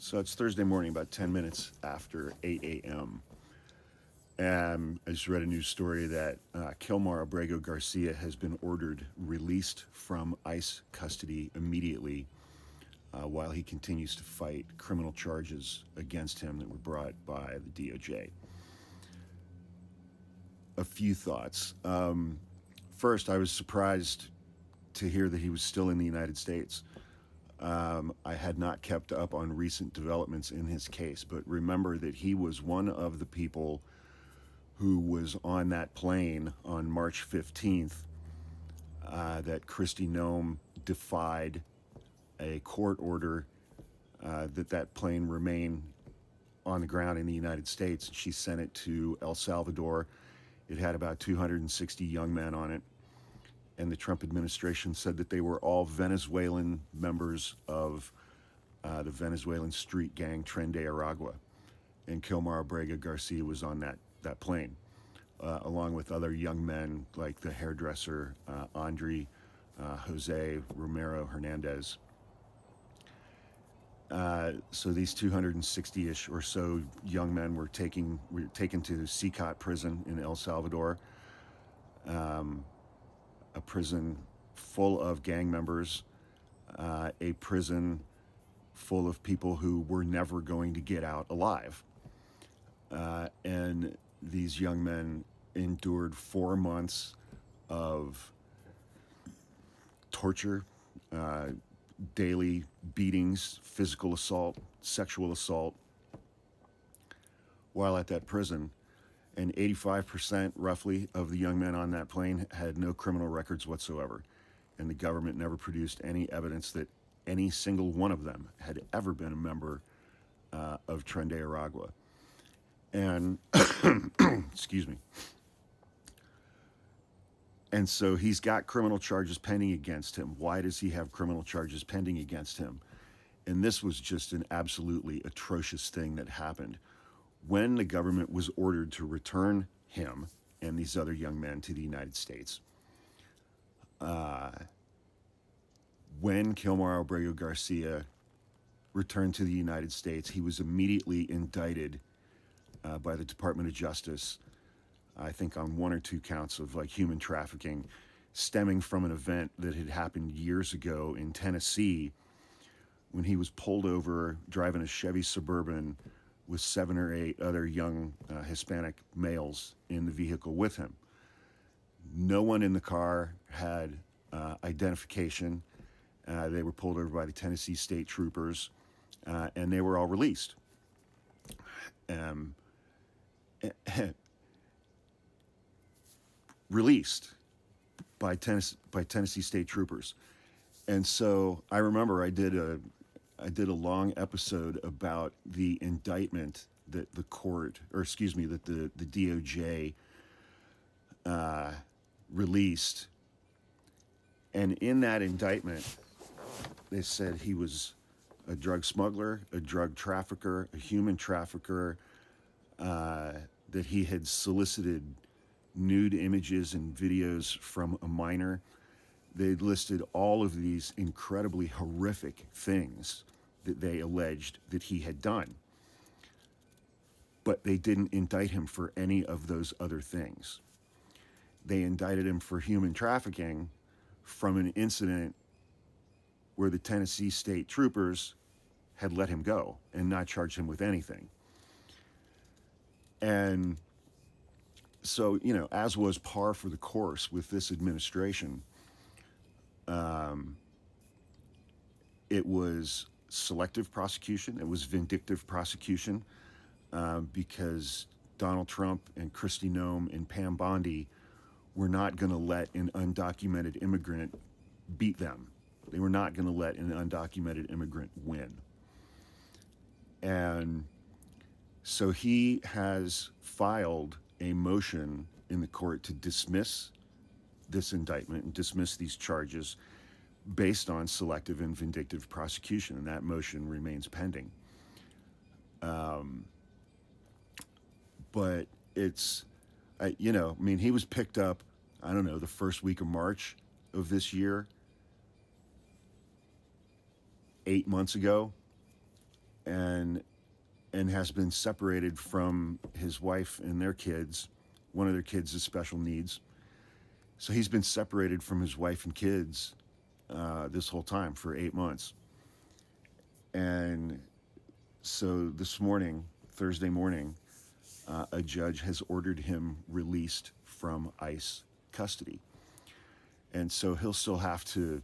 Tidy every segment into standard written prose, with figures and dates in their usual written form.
So it's Thursday morning, about 10 minutes after 8 a.m. And I just read a news story that Kilmar Abrego Garcia has been ordered released from ICE custody immediately while he continues to fight criminal charges against him that were brought by the DOJ. A few thoughts. First, I was surprised to hear that he was still in the United States. I had not kept up on recent developments in his case, but remember that he was one of the people who was on that plane on March 15th that Kristi Gnome defied a court order that plane remain on the ground in the United States. She sent it to El Salvador. It had about 260 young men on it. And the Trump administration said that they were all Venezuelan members of the Venezuelan street gang Tren de Aragua. And Kilmar Abrego Garcia was on that plane, along with other young men like the hairdresser Andre Jose Romero Hernandez. So these 260-ish or so young men were taken to Secot prison in El Salvador. A prison full of gang members, a prison full of people who were never going to get out alive. And these young men endured 4 months of torture, daily beatings, physical assault, sexual assault while at that prison. And 85% roughly of the young men on that plane had no criminal records whatsoever. And the government never produced any evidence that any single one of them had ever been a member of Tren de Aragua. And, excuse me. And so he's got criminal charges pending against him. Why does he have criminal charges pending against him? And this was just an absolutely atrocious thing that happened. When the government was ordered to return him and these other young men to the United States, when Kilmar Albrego Garcia returned to the United States, he was immediately indicted by the Department of Justice, I think on 1 or 2 counts of like human trafficking, stemming from an event that had happened years ago in Tennessee when he was pulled over driving a Chevy Suburban with 7 or 8 other young Hispanic males in the vehicle with him. No one in the car had identification. They were pulled over by the Tennessee state troopers, and they were all released. Released by Tennessee state troopers. And so I remember I did a long episode about the indictment that the court, or excuse me, that the DOJ released. And in that indictment, they said he was a drug smuggler, a drug trafficker, a human trafficker, that he had solicited nude images and videos from a minor. They listed all of these incredibly horrific things that they alleged that he had done. But they didn't indict him for any of those other things. They indicted him for human trafficking from an incident where the Tennessee state troopers had let him go and not charged him with anything. And so, you know, as was par for the course with this administration, it was selective prosecution. It was vindictive prosecution because Donald Trump and Kristi Gnome and Pam Bondi were not going to let an undocumented immigrant beat them. They were not going to let an undocumented immigrant win. And so he has filed a motion in the court to dismiss this indictment and dismiss these charges based on selective and vindictive prosecution, and that motion remains pending. But it's, you know, I mean, he was picked up, I don't know, the first week of March of this year, 8 months ago, and has been separated from his wife and their kids. One of their kids has special needs. So he's been separated from his wife and kids this whole time for 8 months. And so this morning, Thursday morning, a judge has ordered him released from ICE custody. And so he'll still have to,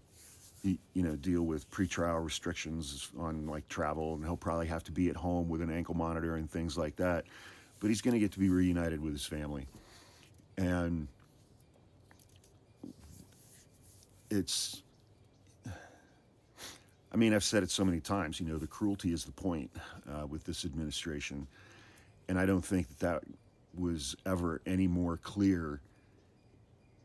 deal with pretrial restrictions on like travel, and he'll probably have to be at home with an ankle monitor and things like that. But he's going to get to be reunited with his family. And it's, I mean, I've said it so many times, the cruelty is the point with this administration. And I don't think that was ever any more clear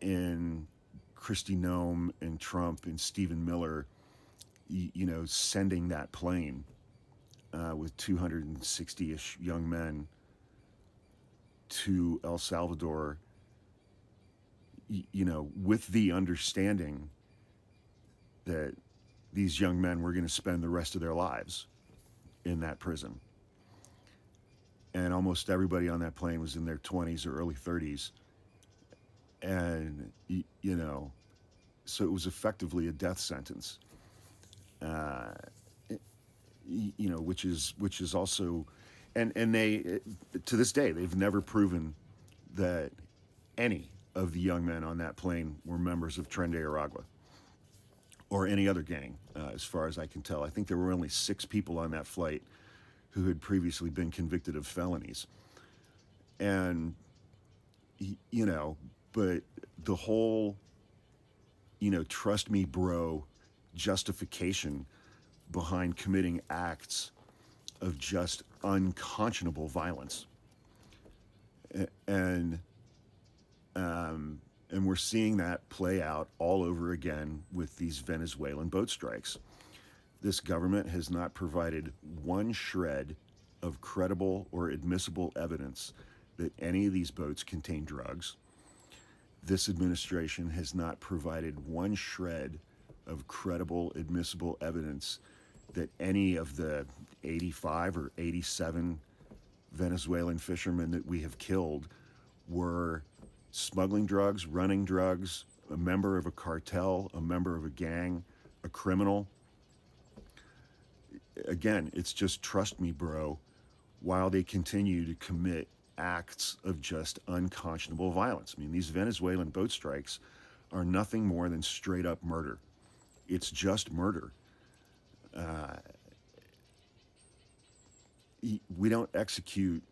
in Kristi Gnome and Trump and Stephen Miller, sending that plane with 260-ish young men to El Salvador, with the understanding that these young men were going to spend the rest of their lives in that prison. And almost everybody on that plane was in their 20s or early 30s. And, so it was effectively a death sentence, which is also, and they, to this day, they've never proven that any of the young men on that plane were members of Tren de Aragua or any other gang, as far as I can tell. I think there were only 6 people on that flight who had previously been convicted of felonies. And, but the whole, trust me, bro, justification behind committing acts of just unconscionable violence. And we're seeing that play out all over again with these Venezuelan boat strikes. This government has not provided one shred of credible or admissible evidence that any of these boats contain drugs. This administration has not provided one shred of credible, admissible evidence that any of the 85 or 87 Venezuelan fishermen that we have killed were smuggling drugs, running drugs, a member of a cartel, a member of a gang, a criminal. Again, it's just trust me, bro, while they continue to commit acts of just unconscionable violence. I mean, these Venezuelan boat strikes are nothing more than straight up murder. It's just murder. We don't execute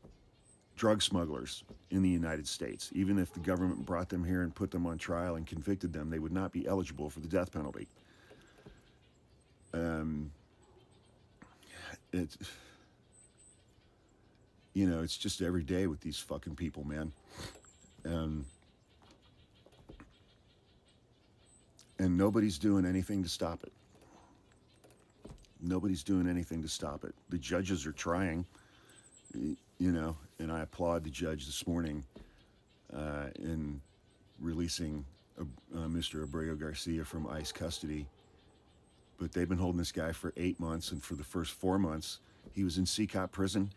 drug smugglers in the United States. Even if the government brought them here and put them on trial and convicted them, they would not be eligible for the death penalty. It's just every day with these fucking people, man. And nobody's doing anything to stop it. Nobody's doing anything to stop it. The judges are trying, and I applaud the judge this morning in releasing Mr. Abrego Garcia from ICE custody. But they've been holding this guy for 8 months, and for the first 4 months, he was in Secot prison,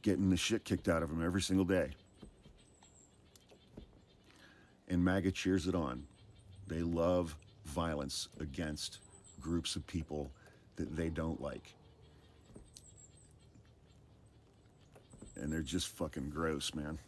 getting the shit kicked out of him every single day. And MAGA cheers it on. They love violence against groups of people that they don't like. And they're just fucking gross, man.